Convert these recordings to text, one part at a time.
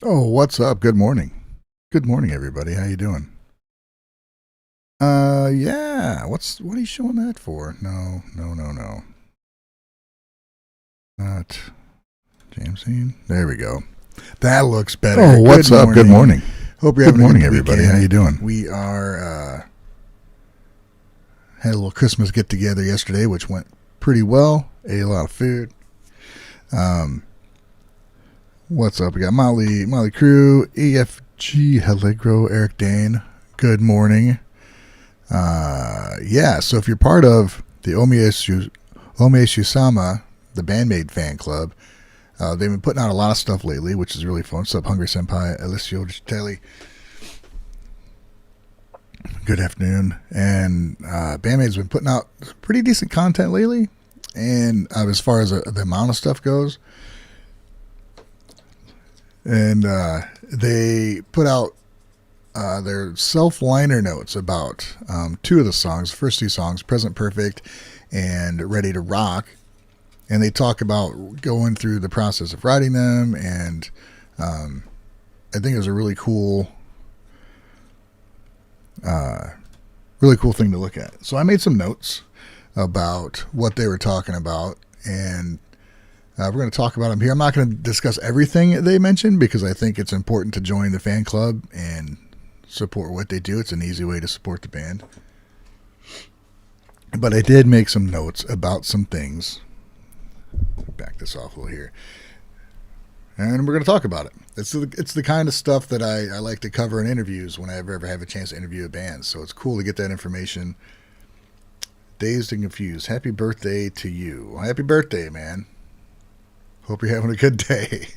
Oh, what's up? Good morning. Good morning, everybody. How you doing? Yeah. What are you showing that for? No, no, no, no. Not Jamesine. There we go. That looks better. Oh, what's Good up? Good morning. Hope you're Good having a morning, good everybody. weekend. How you doing? We are had a little Christmas get together yesterday, which went pretty well. Ate a lot of food. Um, what's up? We got Molly Crew, EFG, Allegro, Eric Dane. Good morning. Yeah, so if you're part of the O-MEI-SYU-SAMA, the BAND-MAID fan club, they've been putting out a lot of stuff lately, which is really fun. What's up, Hungry Senpai, Alessio Telly? Good afternoon. And BAND-MAID's been putting out pretty decent content lately. And as far as the amount of stuff goes, and they put out their self-liner notes about two of the songs, the first two songs, Present Perfect and Ready to Rock. And they talk about going through the process of writing them, and I think it was a really cool thing to look at. So I made some notes about what they were talking about, and we're going to talk about them here. I'm not going to discuss everything they mentioned because I think it's important to join the fan club and support what they do. It's an easy way to support the band. But I did make some notes about some things. Back this off a little here. And we're going to talk about it. It's the kind of stuff that I like to cover in interviews whenever I ever have a chance to interview a band. So it's cool to get that information. Dazed and Confused. Happy birthday to you. Happy birthday, man. Hope you're having a good day.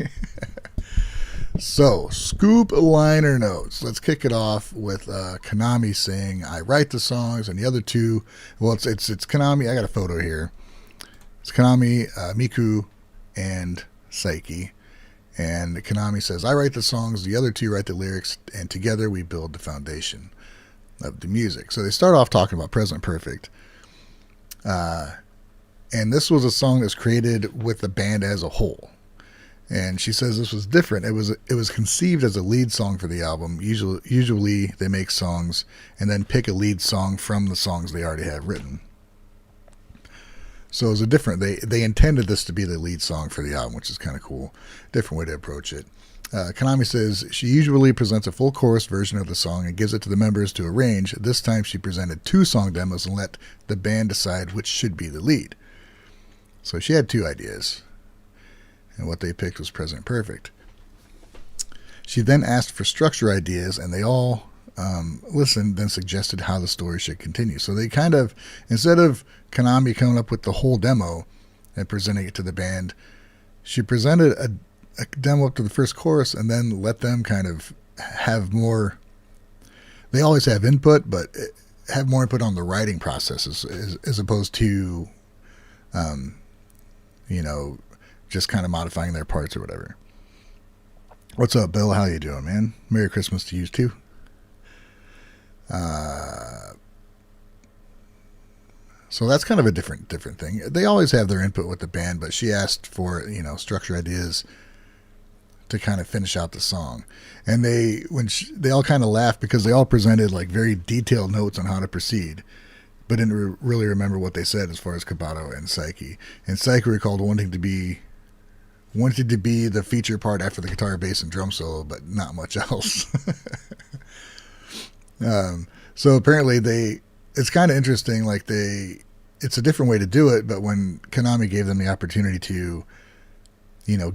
So, scoop liner notes. Let's kick it off with Konami saying, I write the songs, and the other two, well, it's Konami. I got a photo here. It's Konami, Miku, and Saiki. And Konami says, I write the songs, the other two write the lyrics, and together we build the foundation of the music. So they start off talking about Present Perfect. And this was a song that's created with the band as a whole. And she says this was different. It was conceived as a lead song for the album. Usually they make songs and then pick a lead song from the songs they already have written. So it was a different. They intended this to be the lead song for the album, which is kind of cool. Different way to approach it. Konami says she usually presents a full chorus version of the song and gives it to the members to arrange. This time she presented 2 song demos and let the band decide which should be the lead. So she had 2 ideas, and what they picked was Present Perfect. She then asked for structure ideas, and they all listened, then suggested how the story should continue. So they kind of, instead of Konami coming up with the whole demo and presenting it to the band, she presented a demo up to the first chorus and then let them kind of have more. They always have input, but have more input on the writing process as opposed to just kind of modifying their parts or whatever. What's up, Bill? How you doing, man? Merry Christmas to you too. So that's kind of a different thing. They always have their input with the band, but she asked for structure ideas to kind of finish out the song, and they all kind of laughed because they all presented like very detailed notes on how to proceed, but didn't really remember what they said as far as Kabato and Saiki. And Saiki recalled wanted to be the feature part after the guitar, bass, and drum solo, but not much else. So apparently it's kind of interesting. Like it's a different way to do it, but when Konami gave them the opportunity to,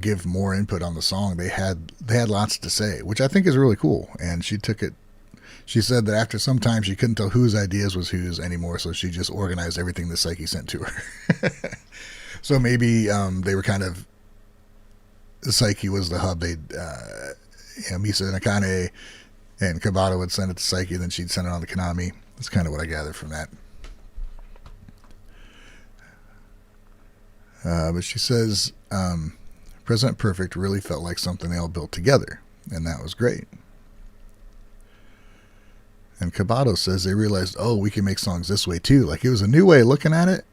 give more input on the song, they had lots to say, which I think is really cool. And she took it. She said that after some time she couldn't tell whose ideas was whose anymore, so she just organized everything that Saiki sent to her. So maybe they were kind of, Saiki was the hub. They'd Misa Nakane and Kabato would send it to Saiki, then she'd send it on to Konami. That's kind of what I gathered from that. But she says, Present Perfect really felt like something they all built together, and that was great. And Kabato says they realized, we can make songs this way too. Like it was a new way of looking at it,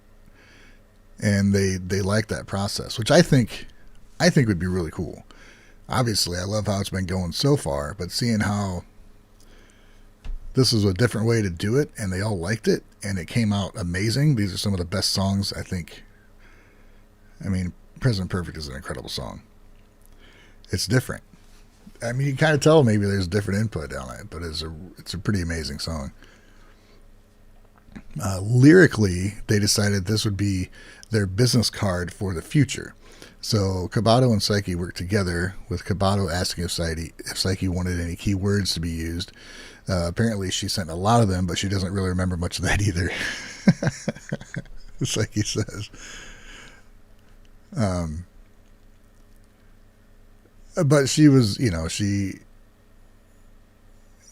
and they liked that process, which I think would be really cool. Obviously, I love how it's been going so far, but seeing how this is a different way to do it, and they all liked it, and it came out amazing. These are some of the best songs, I think. I mean, Present Perfect is an incredible song. It's different. I mean, you can kind of tell maybe there's different input on it, but it's a pretty amazing song. Lyrically, they decided this would be their business card for the future. So Kabato and Psyche worked together, with Kabato asking if Psyche wanted any keywords to be used. Apparently, she sent a lot of them, but she doesn't really remember much of that either. Psyche says. But she was,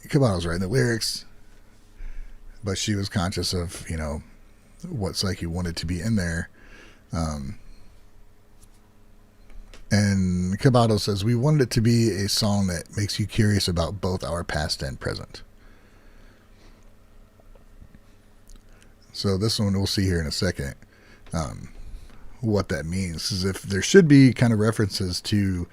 Kabato's writing the lyrics, but she was conscious of, what Psyche wanted to be in there. And Kabato says, we wanted it to be a song that makes you curious about both our past and present. So this one we'll see here in a second what that means. Is if there should be kind of references to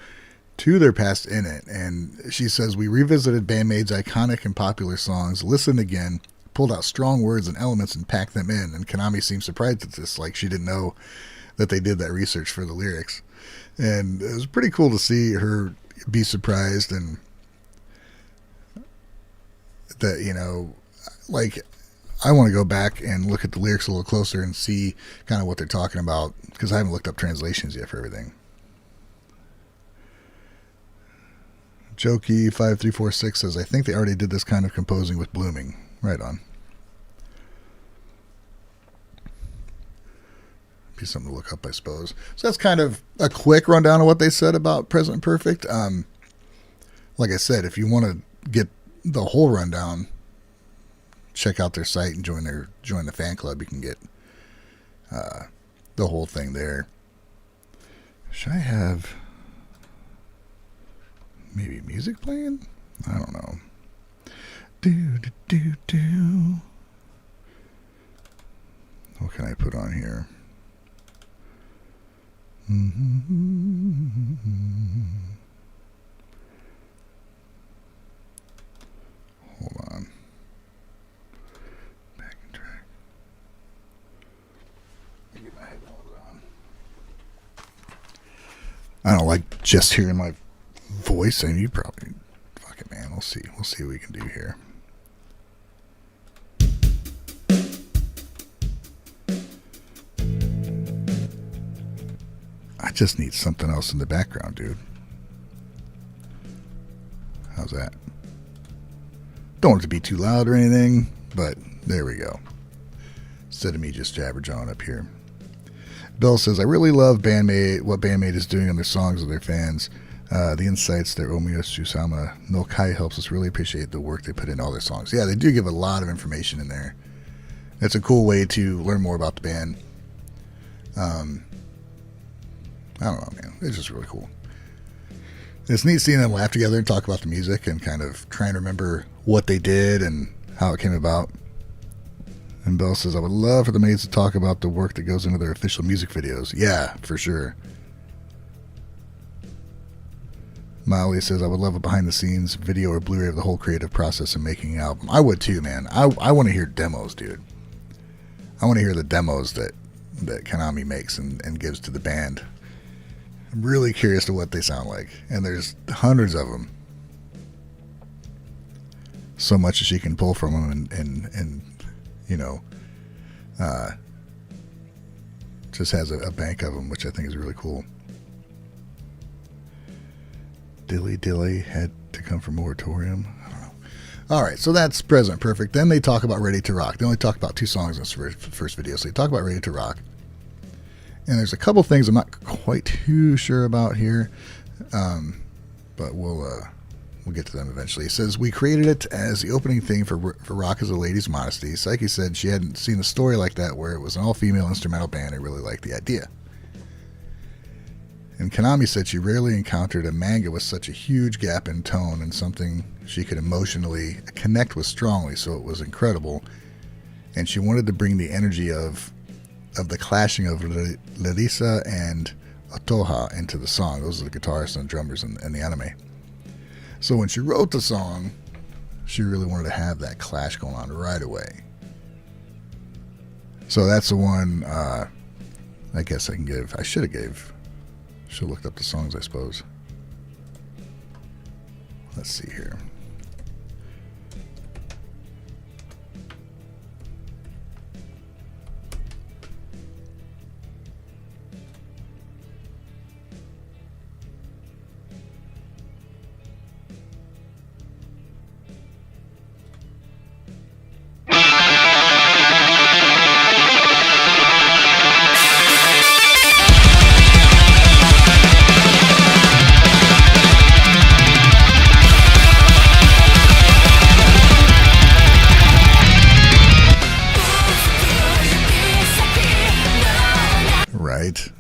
their past in it. And she says, we revisited BAND-MAID's iconic and popular songs, listened again, pulled out strong words and elements and packed them in. And Konami seemed surprised at this, like she didn't know that they did that research for the lyrics. And it was pretty cool to see her be surprised, and that, like, I want to go back and look at the lyrics a little closer and see kind of what they're talking about, because I haven't looked up translations yet for everything. Jokey5346 says, I think they already did this kind of composing with Blooming. Right on. Be something to look up, I suppose. So that's kind of a quick rundown of what they said about Present Perfect. Like I said, if you want to get the whole rundown, check out their site and join the fan club. You can get the whole thing there. Should I have maybe music playing? I don't know. What can I put on here? Hold on. Backing track. Let me get my headphones on. I don't like just hearing my voice, and you probably, fuck it, man. We'll see what we can do here. I just need something else in the background, dude. How's that? Don't want it to be too loud or anything, but there we go. Instead of me just jabber-jawing up here. Bill says, I really love BAND-MAID, what BAND-MAID is doing on their songs with their fans. The insights their O-MEI-SYU-SAMA-NO-KAI helps us really appreciate the work they put into all their songs. Yeah, they do give a lot of information in there. It's a cool way to learn more about the band. I don't know, man. It's just really cool. It's neat seeing them laugh together and talk about the music and kind of try and remember what they did and how it came about. And Bell says, I would love for the maids to talk about the work that goes into their official music videos. Yeah, for sure. Molly says, I would love a behind-the-scenes video or Blu-ray of the whole creative process of making an album. I would too, man. I want to hear demos, dude. I want to hear the demos that Konami makes and gives to the band. I'm really curious to what they sound like. And there's hundreds of them. So much that she can pull from them and just has a bank of them, which I think is really cool. Dilly had to come from Moratorium. I don't know. All right, so that's Present Perfect. Then they talk about Ready to Rock. They only talk about 2 songs in this first video. So they talk about Ready to Rock. And there's a couple things I'm not quite too sure about here, but we'll get to them eventually. It says, we created it as the opening theme for Rock as a Lady's Modesty. Psyche said she hadn't seen a story like that where it was an all-female instrumental band and really liked the idea. And Konami said she rarely encountered a manga with such a huge gap in tone and something she could emotionally connect with strongly, so it was incredible. And she wanted to bring the energy of the clashing of Larissa and Otoha into the song. Those are the guitarists and drummers in the anime. So when she wrote the song, she really wanted to have that clash going on right away. So that's the one I guess I can give. I should have looked up the songs, I suppose. Let's see here.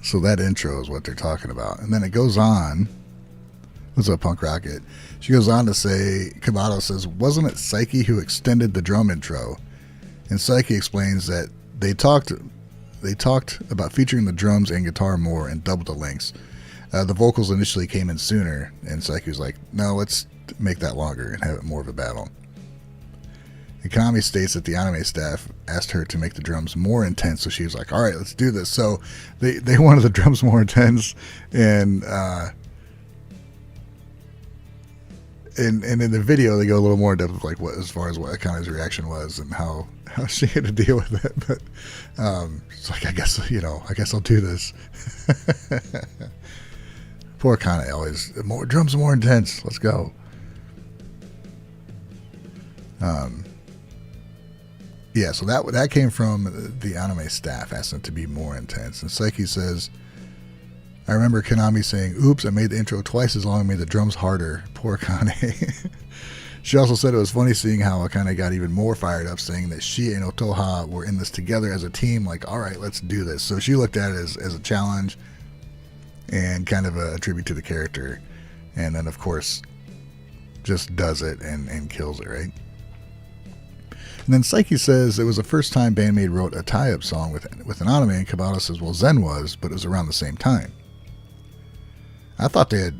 So that intro is what they're talking about. And then it goes on. What's up, Punk Rocket? She goes on to say, Kabato says, wasn't it Psyche who extended the drum intro? And Psyche explains that they talked about featuring the drums and guitar more and double the lengths. The vocals initially came in sooner, and Psyche was like, no, let's make that longer and have it more of a battle. Konami states that the anime staff asked her to make the drums more intense, so she was like, all right, let's do this. So they wanted the drums more intense, and in the video they go a little more in depth of like what, as far as what Akane's reaction was and how she had to deal with it. But it's like, I guess I'll do this. Poor Akane, always more drums, more intense. Let's go. Yeah, so that came from the anime staff asking it to be more intense. And Psyche says, I remember Konami saying, oops, I made the intro twice as long and made the drums harder. Poor Akane. She also said it was funny seeing how Akane got even more fired up, saying that she and Otoha were in this together as a team, like, all right, let's do this. So she looked at it as a challenge and kind of a tribute to the character. And then, of course, just does it and kills it, right? And then Psyche says it was the first time BAND-MAID wrote a tie-up song with an anime, and Kabato says, well, Zen was, but it was around the same time. I thought they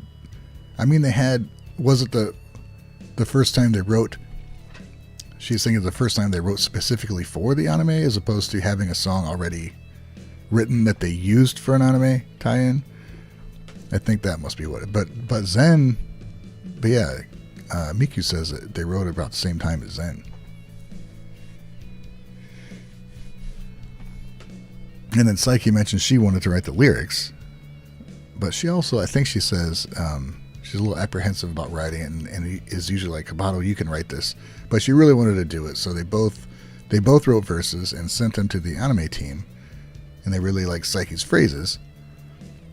had, was it the first time they wrote, she's thinking the first time they wrote specifically for the anime as opposed to having a song already written that they used for an anime tie-in? I think that must be what it, but Zen, but yeah, Miku says that they wrote it about the same time as Zen. And then Psyche mentions she wanted to write the lyrics, but she also, I think she says, she's a little apprehensive about writing it, and is usually like, Kabato, you can write this. But she really wanted to do it, so they both wrote verses and sent them to the anime team, and they really liked Psyche's phrases,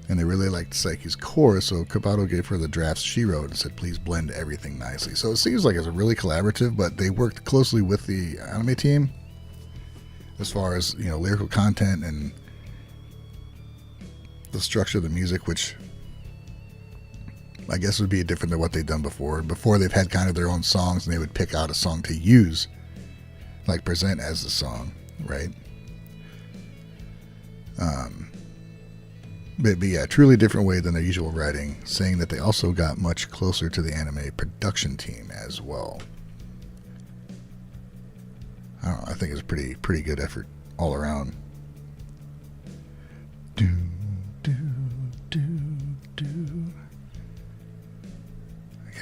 and they really liked Psyche's chorus, so Kabato gave her the drafts she wrote and said, please blend everything nicely. So it seems like it's a really collaborative, but they worked closely with the anime team as far as, lyrical content and the structure of the music, which I guess would be different than what they've done before. Before, they've had kind of their own songs, and they would pick out a song to use, like present as the song, right? But yeah, truly different way than their usual writing, saying that they also got much closer to the anime production team as well. I don't know, I think it's a pretty good effort all around.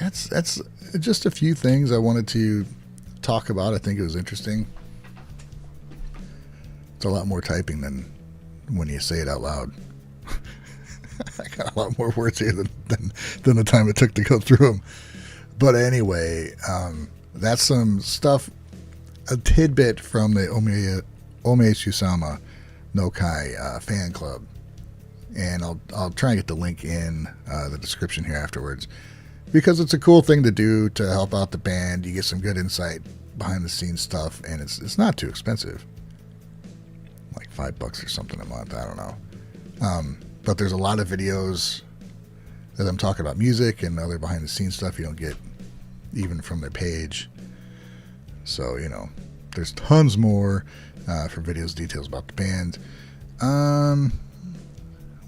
That's just a few things I wanted to talk about. I think it was interesting. It's a lot more typing than when you say it out loud. I got a lot more words here than the time it took to go through them. But anyway, that's some stuff, a tidbit from the O-MEI-SYU-SAMA-NO-KAI fan club. And I'll try and get the link in the description here afterwards, because it's a cool thing to do to help out the band. You get some good insight behind the scenes stuff, and it's not too expensive, like $5 or something a month. I don't know. But there's a lot of videos that I'm talking about music and other behind the scenes stuff you don't get even from their page. So, there's tons more for videos, details about the band.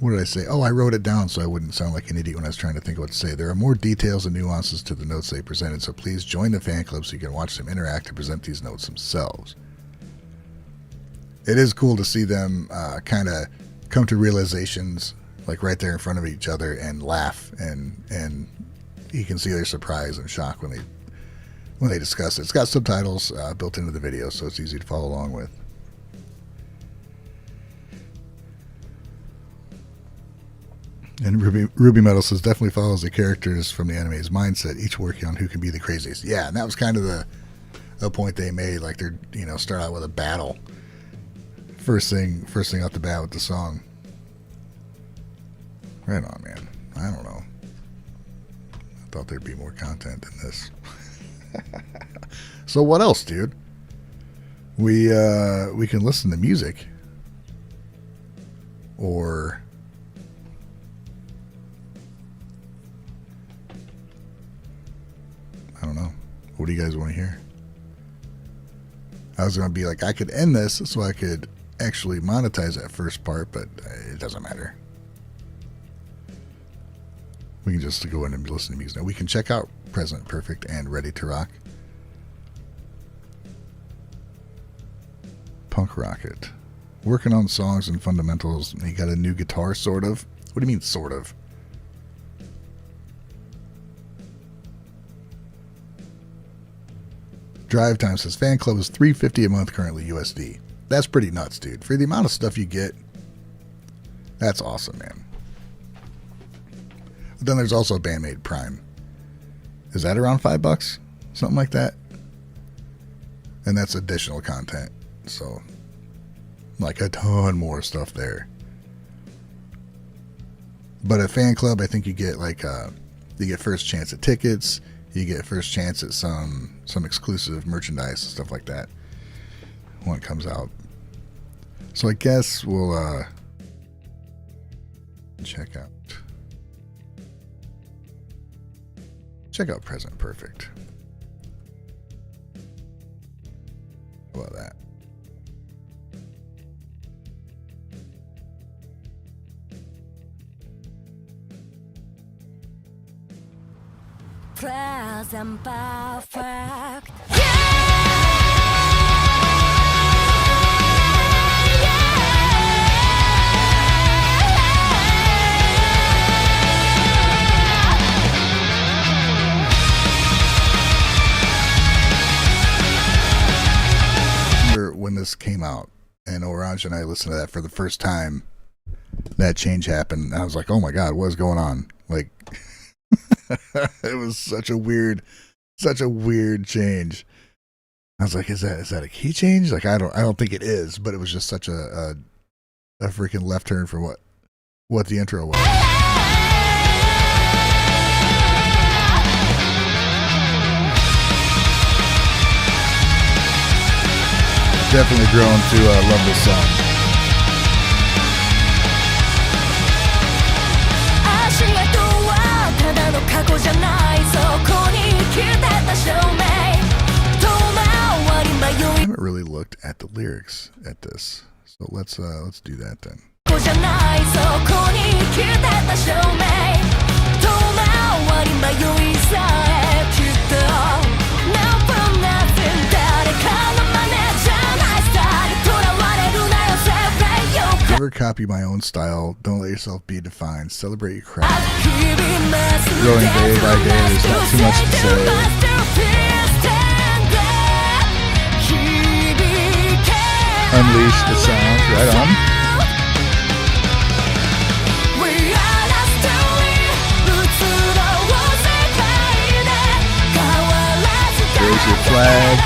What did I say? Oh, I wrote it down so I wouldn't sound like an idiot when I was trying to think of what to say. There are more details and nuances to the notes they presented, so please join the fan club so you can watch them interact and present these notes themselves. It is cool to see them kind of come to realizations like right there in front of each other and laugh, and you can see their surprise and shock when they discuss it. It's got subtitles built into the video, so it's easy to follow along with. And Ruby Metal says, definitely follows the characters from the anime's mindset, each working on who can be the craziest. Yeah, and that was kind of the point they made. Like they're, start out with a battle. First thing out the bat with the song. Right on, man. I don't know. I thought there'd be more content than this. So what else, dude? We can listen to music. Or I don't know. What do you guys want to hear? I was going to be like, I could end this so I could actually monetize that first part, but it doesn't matter. We can just go in and listen to music. Now we can check out Present Perfect and Ready to Rock. Punk Rocket. Working on songs and fundamentals. He got a new guitar, sort of. What do you mean, sort of? Drive Time says fan club is $3.50 a month currently USD. That's pretty nuts, dude. For the amount of stuff you get, that's awesome, man. But then there's also BAND-MAID Prime. Is that around $5? Something like that. And that's additional content. So, like a ton more stuff there. But at fan club, I think you get you get first chance at tickets. You get first chance at some exclusive merchandise and stuff like that when it comes out. So I guess we'll check out Present Perfect. How about that? Present perfect. When this came out and Orange and I listened to that for the first time, that change happened. I was like, oh my God, what is going on? Like, it was such a weird change. I was like, is that a key change? Like, I don't think it is, but it was just such a freaking left turn for what the intro was. Definitely grown to love this song. I haven't really looked at the lyrics at this, so let's do that then. Never copy my own style. Don't let yourself be defined. Celebrate your craft. Growing day by day. There's not too much to say. Unleash the sound. Right on. Raise your flag.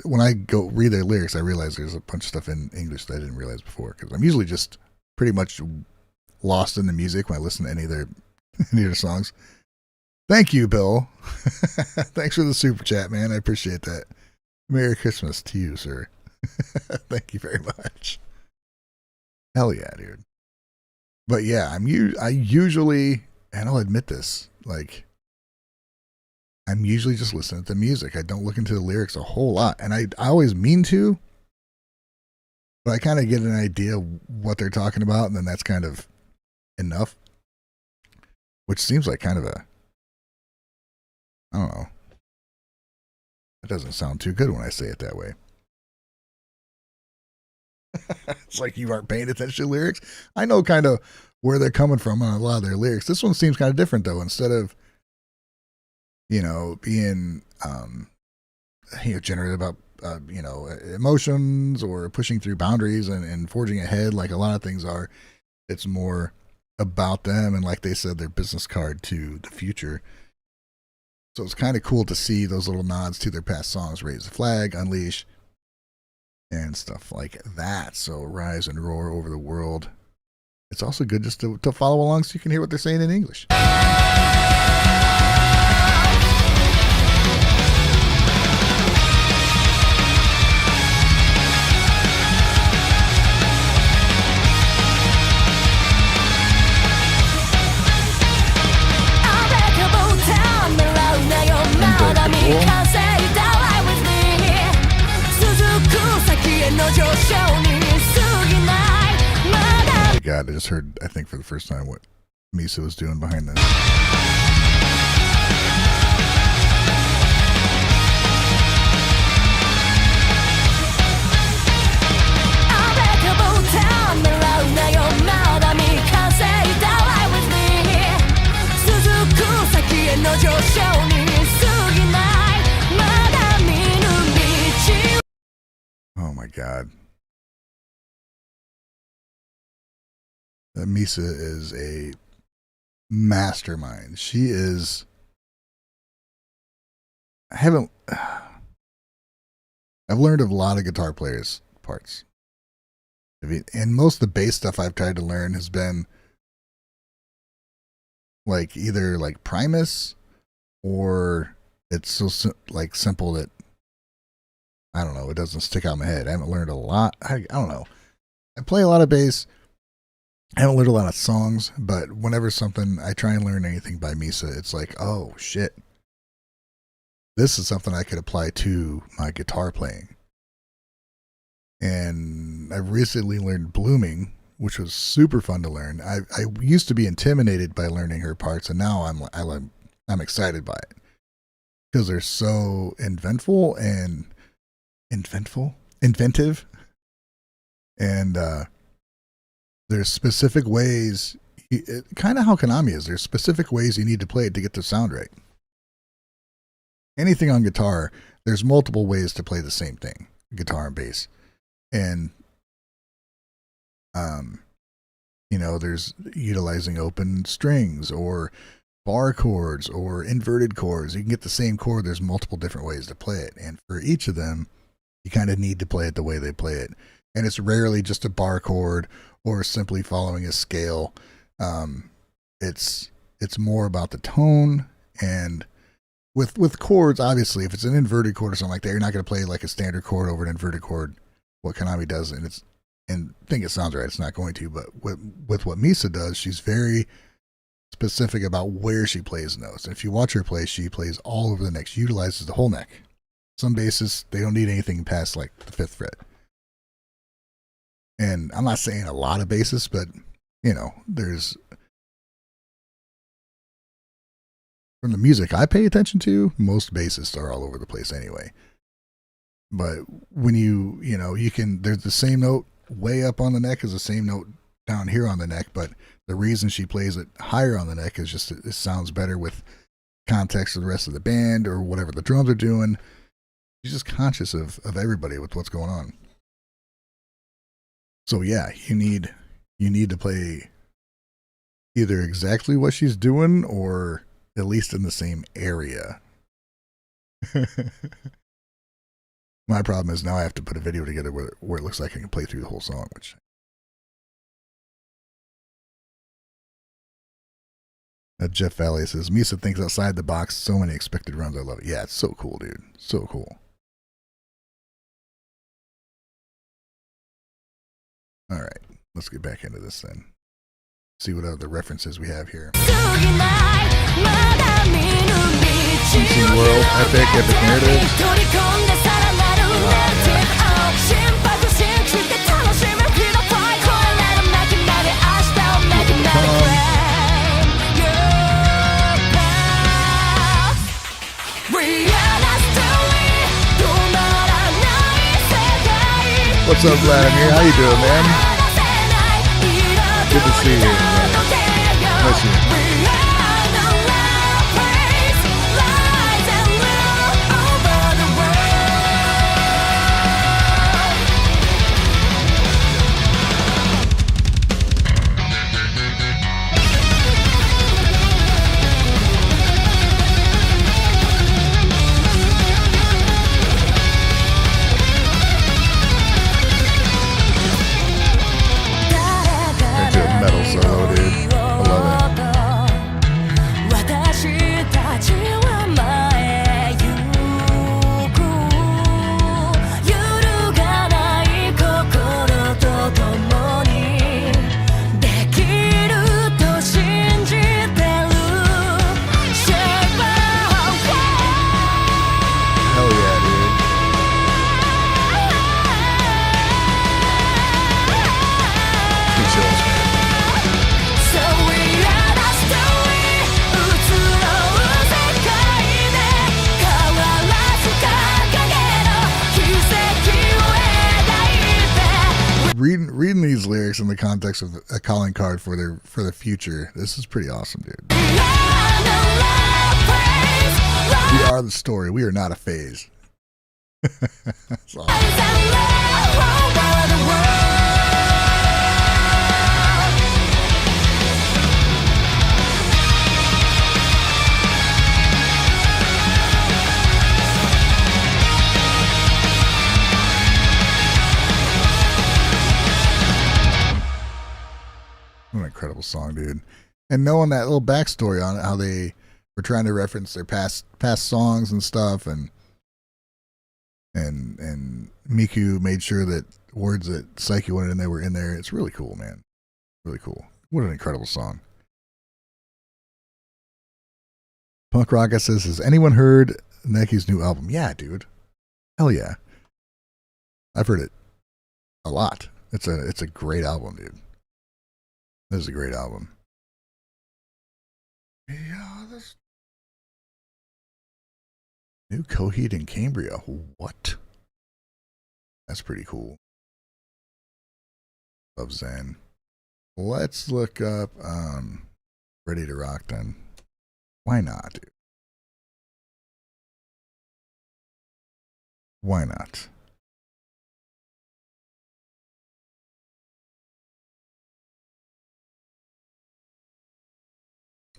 When I go read their lyrics, I realize there's a bunch of stuff in English that I didn't realize before, because I'm usually just pretty much lost in the music when I listen to any of their songs. Thank you, Bill. Thanks for the super chat, man. I appreciate that. Merry Christmas to you, sir. Thank you very much. Hell yeah, dude. But yeah, I usually, and I'll admit this, like, I'm usually just listening to the music. I don't look into the lyrics a whole lot. And I always mean to, but I kind of get an idea of what they're talking about, and then that's kind of enough. Which seems like kind of a, I don't know. It doesn't sound too good when I say it that way. It's like you aren't paying attention to lyrics. I know kind of where they're coming from on a lot of their lyrics. This one seems kind of different though. Instead of, being, generated about, emotions or pushing through boundaries and forging ahead like a lot of things are, it's more about them and, like they said, their business card to the future. So it's kind of cool to see those little nods to their past songs, Raise the Flag, Unleash, and stuff like that. So Rise and Roar Over the World. It's also good just to follow along so you can hear what they're saying in English. Oh God, I just heard, I think for the first time, what Misa was doing behind this. Oh my God. Misa is a mastermind. She is. I've learned a lot of guitar players' parts. And most of the bass stuff I've tried to learn has been like either like Primus or it's so simple that I don't know, it doesn't stick out in my head. I haven't learned a lot. I don't know. I play a lot of bass. I haven't learned a lot of songs, but whenever I try and learn anything by Misa, it's like, oh shit. This is something I could apply to my guitar playing. And I've recently learned Blooming, which was super fun to learn. I used to be intimidated by learning her parts, and now I'm excited by it because they're so inventive, and there's specific ways. Kind of how Konami is. There's specific ways you need to play it to get the sound right. Anything on guitar, there's multiple ways to play the same thing, guitar and bass. And, there's utilizing open strings or bar chords or inverted chords. You can get the same chord. There's multiple different ways to play it. And for each of them, you kind of need to play it the way they play it. And it's rarely just a bar chord or simply following a scale. It's more about the tone. And with chords, obviously, if it's an inverted chord or something like that, you're not going to play like a standard chord over an inverted chord. What Konami does, and think it sounds right, it's not going to, but with what Misa does, she's very specific about where she plays notes. And if you watch her play, she plays all over the neck. She utilizes the whole neck. Some bassists, they don't need anything past like the 5th fret. And I'm not saying a lot of bassists, but there's, from the music I pay attention to, most bassists are all over the place anyway. But when you can, there's the same note way up on the neck as the same note down here on the neck, but the reason she plays it higher on the neck is just it sounds better with context of the rest of the band or whatever the drums are doing. She's just conscious of everybody with what's going on. So yeah, you need to play either exactly what she's doing or at least in the same area. My problem is now I have to put a video together where it looks like I can play through the whole song, which Jeff Valley says, Misa thinks outside the box, so many expected runs. I love it. Yeah, it's so cool, dude. So cool. All right, let's get back into this then. See what other references we have here. DC World, epic narrative. What's up, Vladimir? How you doing, man? Good to see you. Nice to meet you. Metal solo, dude. I love it. Hell yeah, dude. Big chills, man. Reading these lyrics in the context of a calling card for the future, this is pretty awesome, dude. We are the story. We are not a phase. That's awesome. What an incredible song, dude. And knowing that little backstory on it, how they were trying to reference their past songs and stuff, and Miku made sure that words that Psyche wanted in there were in there. It's really cool, man. Really cool. What an incredible song. Punk Rocket says, has anyone heard Neki's new album? Yeah, dude. Hell yeah. I've heard it a lot. It's a great album, dude. This is a great album. Yeah, this new Coheed in Cambria. What? That's pretty cool. Love Zen. Let's look up Ready to Rock then. Why not, dude? Why not?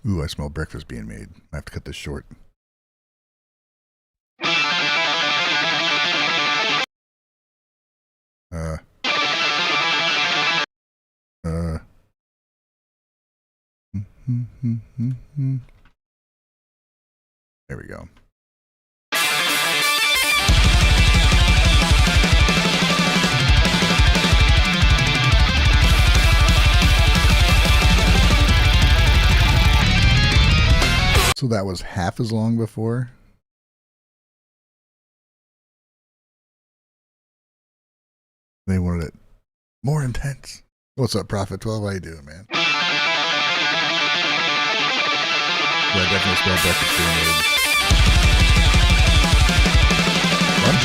Ooh, I smell breakfast being made. I have to cut this short. There we go. So that was half as long before. They wanted it more intense. What's up, Prophet 12? How you doing, man? Yeah, I definitely smell breakfast being made. Lunch?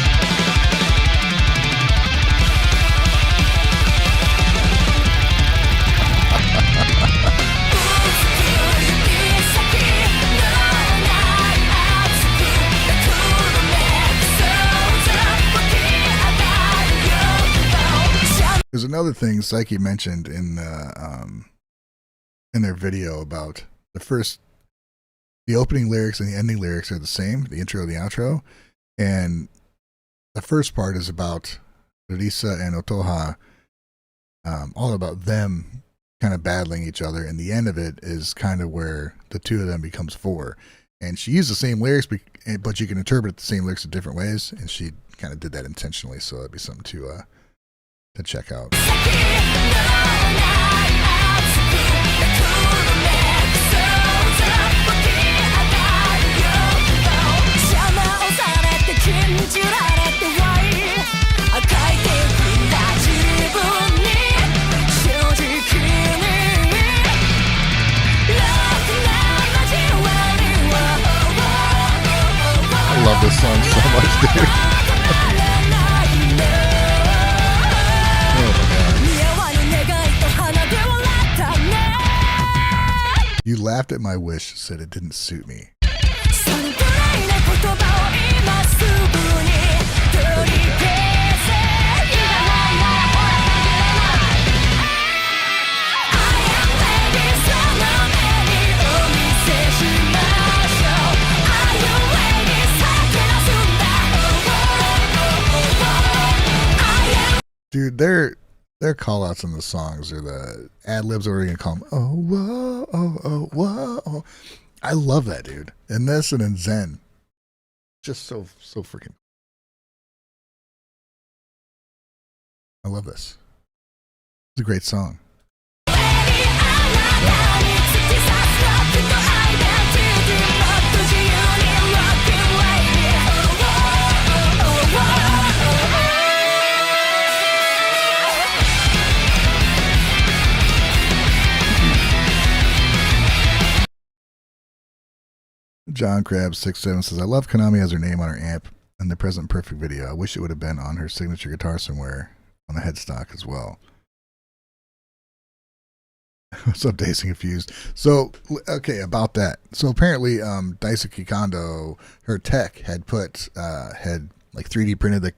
There's another thing Psyche mentioned in their video about the opening lyrics and the ending lyrics are the same, the intro and the outro, and the first part is about Risa and Otoha, all about them kind of battling each other, and the end of it is kind of where the two of them becomes four. And she used the same lyrics, but you can interpret the same lyrics in different ways, and she kind of did that intentionally, so that'd be something to check out. dude. Oh my god. You laughed at my wish, said it didn't suit me. Dude, their call outs in the songs or the ad libs, or we're gonna call them, oh, whoa, oh, whoa. I love that, dude. In this and in Zen. Just so freaking. I love this. It's a great song. John Crab 67 says, I love Konami has her name on her amp in the Present Perfect video. I wish it would have been on her signature guitar somewhere on the headstock as well. What's up, Dacing Confused? So, okay, about that. So apparently, Daisuke Kondo, her tech, had put, had like 3D printed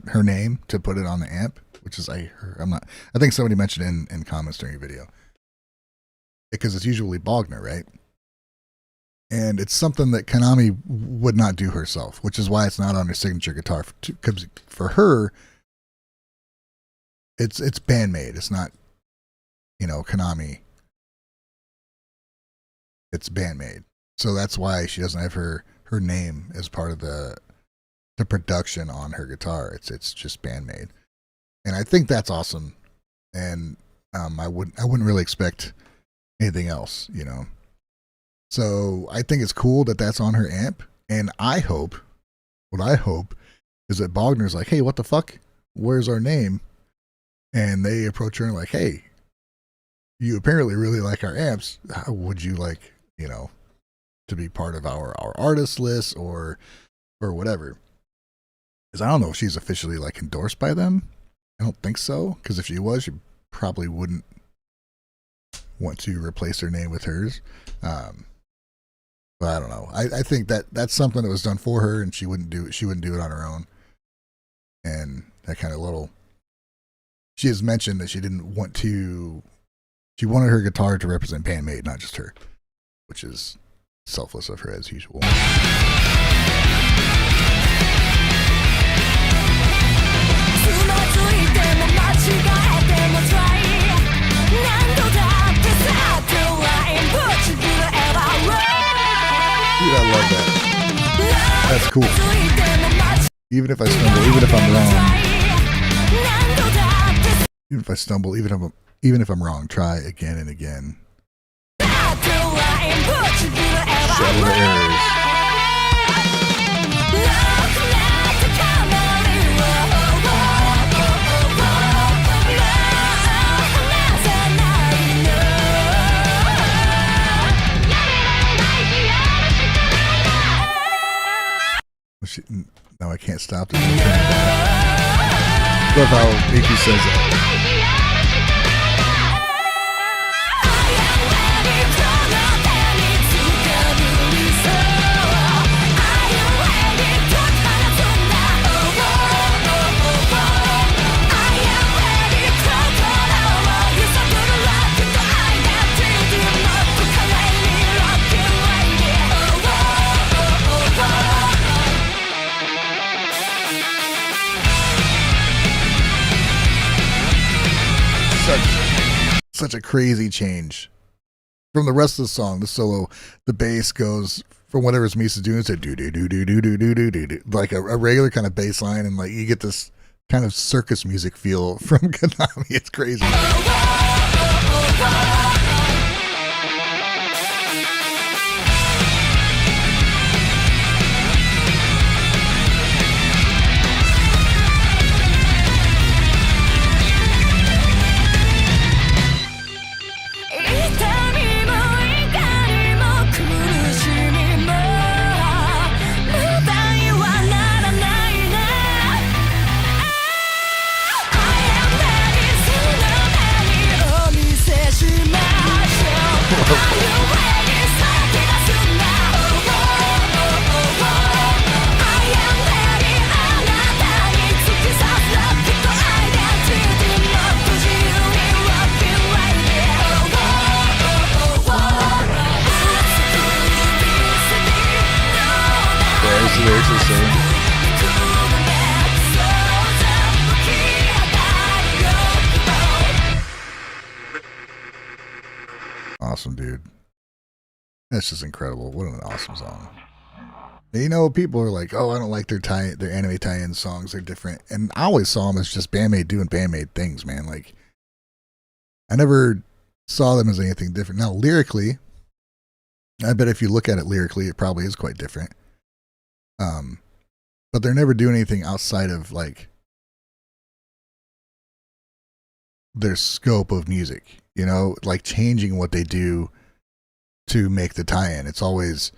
her name to put it on the amp, which is, I think somebody mentioned in comments during your video. Because it's usually Bogner, right? And it's something that Konami would not do herself, which is why it's not on her signature guitar. Because for her, it's BAND-MAID. It's not, Konami. It's BAND-MAID. So that's why she doesn't have her name as part of the production on her guitar. It's just BAND-MAID. And I think that's awesome. And I wouldn't really expect anything else, So I think it's cool that that's on her amp, and what I hope is that Bogner's like, hey, what the fuck? Where's our name? And they approach her and like, hey, you apparently really like our amps. How would you like, to be part of our artist list or whatever? Because I don't know if she's officially like endorsed by them. I don't think so, because if she was, she probably wouldn't want to replace her name with hers. But I don't know. I think that's something that was done for her, and she wouldn't do it on her own. And that kind of little. She has mentioned that she didn't want to. She wanted her guitar to represent BAND-MAID, not just her, which is selfless of her as usual. Dude, I love that. That's cool. Even if I stumble, even if I'm wrong. Even if I stumble, even if I'm wrong, try again and again. Shadow the errors. No, I can't stop this. Love how Mickey says that. Such a crazy change from the rest of the song. The solo, the bass goes from whatever Misa's doing to do do do do do do do do do, like a regular kind of bass line, and like you get this kind of circus music feel from Konami. It's crazy. they say? Awesome, dude. That's just incredible. What an awesome song. And you know, people are like, "Oh, I don't like their anime tie-in songs. They're different." And I always saw them as just BAND-MAID doing BAND-MAID things, man. Like, I never saw them as anything different. Now, lyrically, I bet if you look at it lyrically, it probably is quite different. But they're never doing anything outside of like their scope of music. You know, like changing what they do to make the tie-in. It's always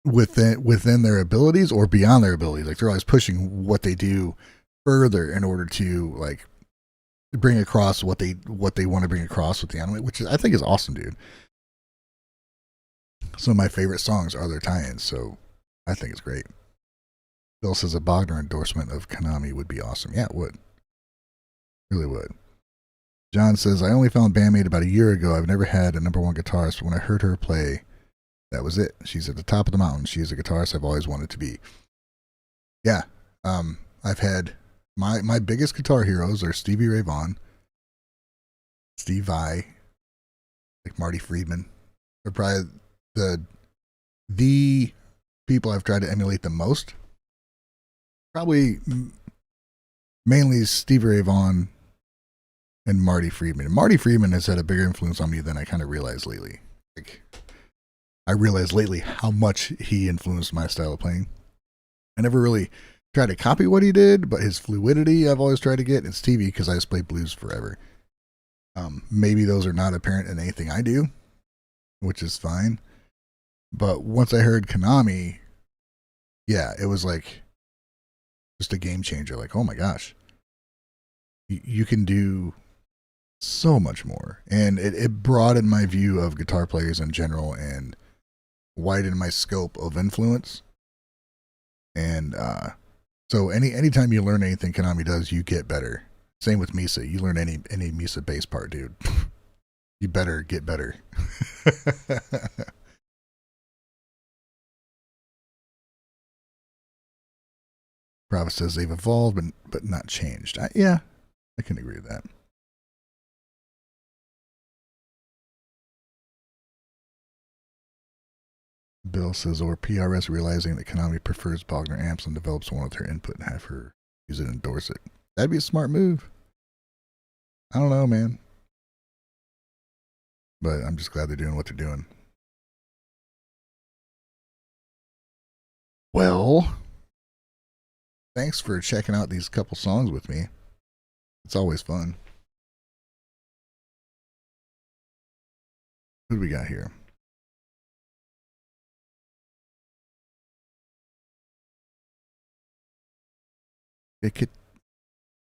within their abilities or beyond their abilities. Like they're always pushing what they do further in order to like bring across what they want to bring across with the anime, which I think is awesome, dude. Some of my favorite songs are their tie-ins, so I think it's great. Bill says a Bogner endorsement of Konami would be awesome. Yeah, it would. Really would. John says, I only found BAND-MAID about a year ago. I've never had a number one guitarist, but when I heard her play, that was it. She's at the top of the mountain. She is a guitarist I've always wanted to be. Yeah. I've had my biggest guitar heroes are Stevie Ray Vaughan, Steve Vai, like Marty Friedman. They're probably the people I've tried to emulate the most. Probably mainly Stevie Ray Vaughan and Marty Friedman. And Marty Friedman has had a bigger influence on me than I kind of realized lately. Like, I realized lately how much he influenced my style of playing. I never really tried to copy what he did, but his fluidity I've always tried to get. And Stevie, because I just played blues forever. Maybe those are not apparent in anything I do, which is fine. But once I heard Konami, yeah, it was like just a game changer. Like, oh my gosh, you can do so much more. And it broadened my view of guitar players in general and widened my scope of influence. And so anytime you learn anything Konami does, you get better. Same with Misa. You learn any Misa bass part, dude. You better get better. Prophet says they've evolved but not changed. Yeah, I can agree with that. Bill says, or PRS realizing that Konami prefers Bogner amps and develops one with her input and have her use it and endorse it. That'd be a smart move. I don't know, man. But I'm just glad they're doing what they're doing. Well, thanks for checking out these couple songs with me. It's always fun. Who do we got here?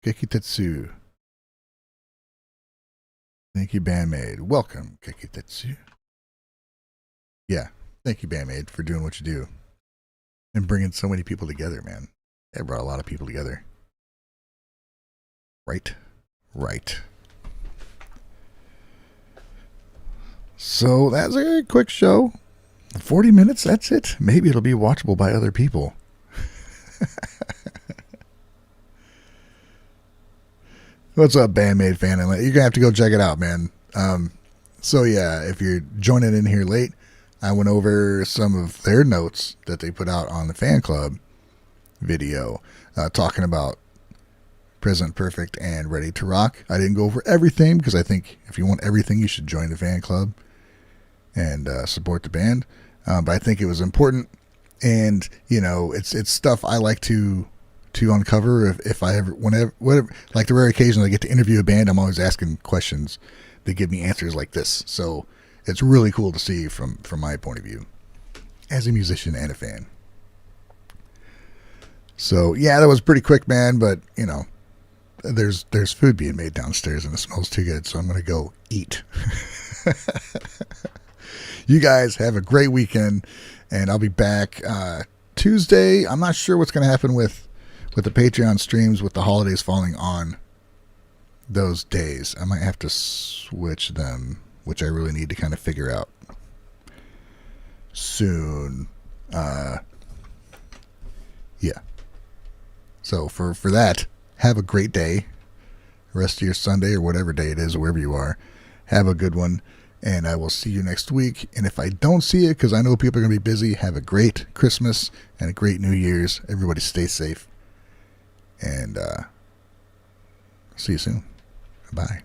Kekitetsu. Thank you, BAND-MAID. Welcome, Kekitetsu. Yeah, thank you, BAND-MAID, for doing what you do. And bringing so many people together, man. It brought a lot of people together. Right. So that's a quick show. 40 minutes, that's it. Maybe it'll be watchable by other people. What's up, BAND-MAID fan? You're going to have to go check it out, man. So yeah, if you're joining in here late, I went over some of their notes that they put out on the fan club video, talking about Present Perfect and Ready to Rock. I didn't go over everything because I think if you want everything, you should join the fan club and support the band. But I think it was important, and you know, it's stuff I like to uncover if I ever, whenever, whatever, like the rare occasion I get to interview a band, I'm always asking questions. They give me answers like this, so it's really cool to see from my point of view as a musician and a fan. So yeah, that was pretty quick, man. But you know, there's food being made downstairs and it smells too good, so I'm gonna go eat. You guys have a great weekend, and I'll be back Tuesday. I'm not sure what's gonna happen with the Patreon streams with the holidays falling on those days. I might have to switch them, which I really need to kind of figure out soon. Yeah. So for that, have a great day. Rest of your Sunday or whatever day it is, wherever you are. Have a good one. And I will see you next week. And if I don't see you, because I know people are going to be busy, have a great Christmas and a great New Year's. Everybody stay safe. And see you soon. Bye.